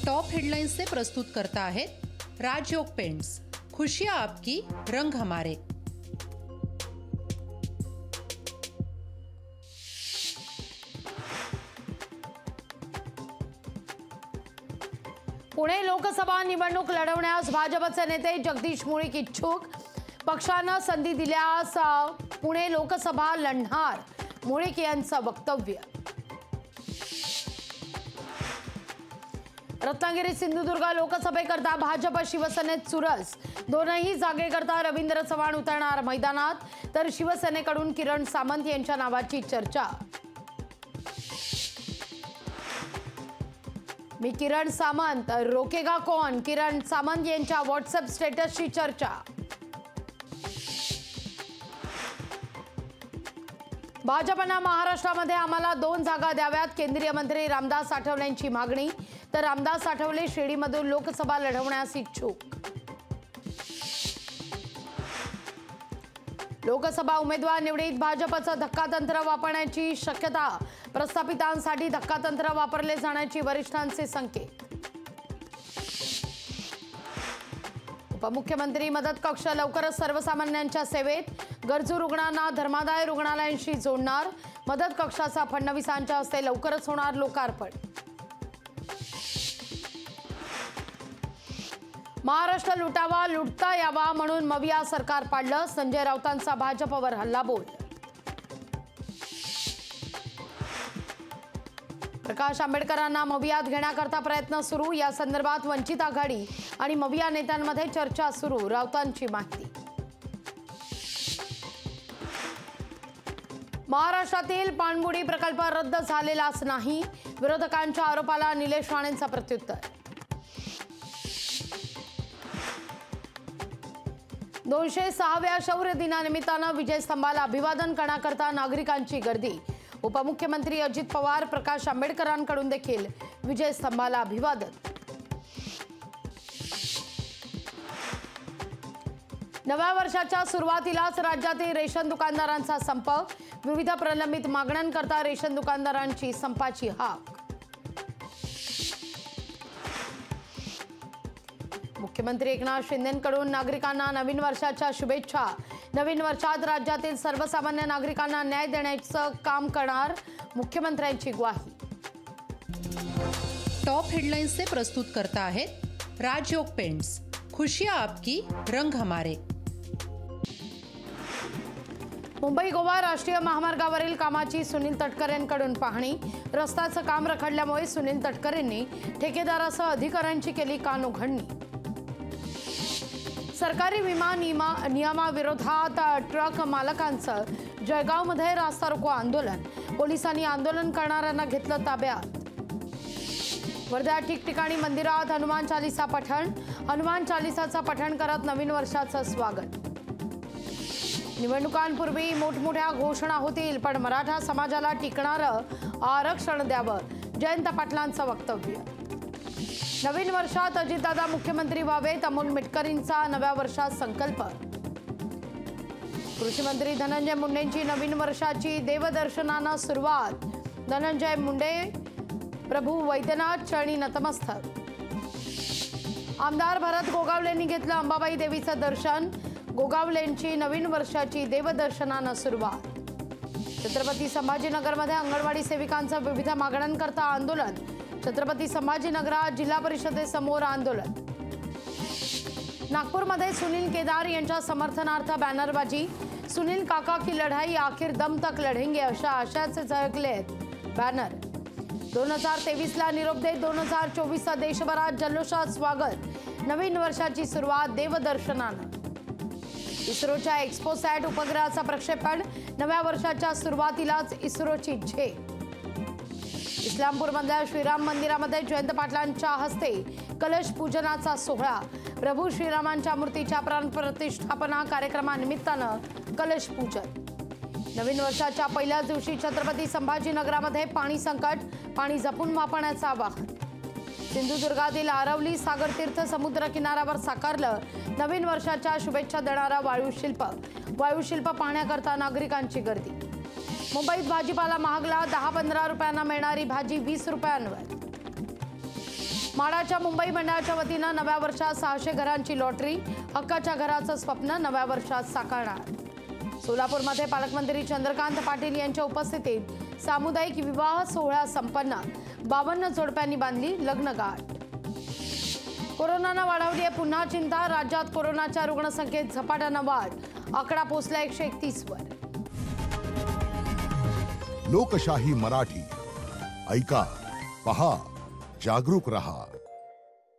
Top headlines से प्रस्तुत करता है राजयोग पेंट्स। खुशियां आपकी, रंग हमारे। पुणे लोकसभा निवडणूक लढवण्यास भाजपचे नेते जगदीश मुळीक इच्छुक। पक्षानं संधी दिल्यास पुणे लोकसभा लढणार, मुळीक यांचं वक्तव्य। रत्नागिरी सिंधुदुर्ग लोकसभेकरता भाजप शिवसेनेत चुरस। दोनही जागेकरता रवींद्र चव्हाण उतरणार मैदानात, तर शिवसेनेकडून किरण सामंत यांच्या नावाची चर्चा। मी किरण सामंत, रोकेगा कौन? किरण सामंत यांच्या व्हॉट्सअप स्टेटसची चर्चा। भाजपनं महाराष्ट्रामध्ये आम्हाला 2 जागा द्याव्यात, केंद्रीय मंत्री रामदास आठवलेंची मागणी। तर रामदास आठवले शिर्डीमधून लोकसभा लढवण्यास इच्छुक। लोकसभा उमेदवार निवडीत भाजपचं धक्कातंत्र वापरण्याची शक्यता। प्रस्थापितांसाठी धक्कातंत्र वापरले जाण्याची वरिष्ठांचे संकेत। उपमुख्यमंत्री मदत कक्ष लवकरच सर्वसामान्यांच्या सेवेत। गरजू रुग्णांना धर्मादाय रुग्णालयांशी जोडणार। मदत कक्षाचा फडणवीसांच्या हस्ते लवकरच होणार लोकार्पण। महाराष्ट्र लुटावा, लुटता यावा म्हणून मविया सरकार पाडलं। संजय राऊतांचा भाजपवर हल्लाबोल। प्रकाश आंबेडकरांना मवियात घेण्याकरता प्रयत्न सुरू। या संदर्भात वंचित आघाडी आणि मविया नेत्यांमध्ये चर्चा सुरू। राऊतांची माहिती। महाराष्ट्रातील पाणबुडी प्रकल्प रद्द झालेलाच नाही, विरोधकांच्या आरोपाला निलेश राणेंचा प्रत्युत्तर। 206व्या शौर्य दिनानिमित्तानं विजय स्तंभाला अभिवादन करण्याकरता नागरिकांची गर्दी। उपमुख्यमंत्री अजित पवार, प्रकाश आंबेडकरांकडून देखील विजय स्तंभाला अभिवादन। नव्या वर्षाच्या सुरुवातीलाच राज्यातील रेशन दुकानदारांचा संप। विविध प्रलंबित मागण्यांकरता रेशन दुकानदारांची संपाची हाक। मुख्यमंत्री एकनाथ शिंदेंकडून नागरिकांना नवीन वर्षाच्या शुभेच्छा। नवीन वर्षात राज्यातील सर्वसामान्य नागरिकांना न्याय देण्याचं काम करणार, मुख्यमंत्र्यांची ग्वाही। टॉप हेडलाइन्स से प्रस्तुत करता है राजयोग पेंट्स। खुशियां आपकी, रंग हमारे। मुंबई गोवा राष्ट्रीय महामार्गावरील कामाची सुनील तटकरेंकडून पाहणी। रस्त्याचं काम रखडल्यामुळे सुनील तटकरेंनी ठेकेदारासह अधिकाऱ्यांची केली कानउघडणी। सरकारी विमा नियमाविरोधात ट्रक मालकांचं जळगावमध्ये रास्ता रोको आंदोलन। पोलिसांनी आंदोलन करणाऱ्यांना घेतलं ताब्यात। वर्ध्यात ठिकठिकाणी मंदिरात हनुमान चालीसा पठण। हनुमान चालीसाचं पठण करत नवीन वर्षाचं स्वागत। निवडणुकांपूर्वी मोठमोठ्या घोषणा होतील, पण मराठा समाजाला टिकणारं आरक्षण द्यावं, जयंत पाटलांचं वक्तव्य। नवीन वर्षात अजितदादा मुख्यमंत्री व्हावेत, अमोल मिटकरींचा नव्या वर्षात संकल्प। कृषी मंत्री धनंजय मुंडेंची नवीन वर्षाची देवदर्शनानं सुरुवात। धनंजय मुंडे, प्रभू वैद्यनाथ चरणी नतमस्तक। आमदार भरत गोगावलेंनी घेतलं अंबाबाई देवीचं दर्शन। गोगावलेंची नवीन वर्षाची देवदर्शनानं सुरुवात। छत्रपती संभाजीनगरमध्ये अंगणवाडी सेविकांचं विविध मागण्यांकरता आंदोलन। छत्रपती संभाजीनगरात जिल्हा परिषदेसमोर आंदोलन। नागपूरमध्ये सुनील केदार यांच्या समर्थनार्थ बॅनरबाजी। सुनील काका की लढाई आखिर दम तक लढेंगे अशा आशयाचे झळकलेत बॅनर। 2023ला निरोप देत 2024चा देशभरात जल्लोषात स्वागत। नवीन वर्षाची सुरुवात देवदर्शनानं। इस्रोच्या एक्स्पोसॅट उपग्रहाचा प्रक्षेपण। नव्या वर्षाच्या सुरुवातीलाच इस्रोची झेप। इस्लामपूरमधल्या श्रीराम मंदिरामध्ये जयंत पाटलांच्या हस्ते कलश पूजनाचा सोहळा। प्रभू श्रीरामांच्या मूर्तीच्या प्राणप्रतिष्ठापना कार्यक्रमानिमित्तानं कलश पूजन। नवीन वर्षाच्या पहिल्याच दिवशी छत्रपती संभाजीनगरामध्ये पाणी संकट, पाणी जपून वापरण्याचं आवाहन। सिंधुदुर्गातील आरवली सागरतीर्थ समुद्र किनाऱ्यावर साकारलं नवीन वर्षाच्या शुभेच्छा देणारा वाळूशिल्प। वाळूशिल्प पाहण्याकरता नागरिकांची गर्दी। मुंबईत भाजीपाला महागला, 10-15 रुपयांना मिळणारी भाजी 20 रुपयांवर। माडाच्या मुंबई मंडळाच्या वतीनं नव्या वर्षात 600 घरांची लॉटरी, हक्काच्या घराचं स्वप्न नव्या वर्षात साकारणार। सोलापूरमध्ये पालकमंत्री चंद्रकांत पाटील यांच्या उपस्थितीत सामुदायिक विवाह सोहळा संपन्न, 52 जोडप्यांनी बांधली लग्नगाठ। कोरोनानं वाढवली आहे पुन्हा चिंता, राज्यात कोरोनाच्या रुग्णसंख्येत झपाट्यानं वाढ, आकडा पोहोचला 131 वर। लोकशाही मराठी ऐका, पहा, जागरूक रहा।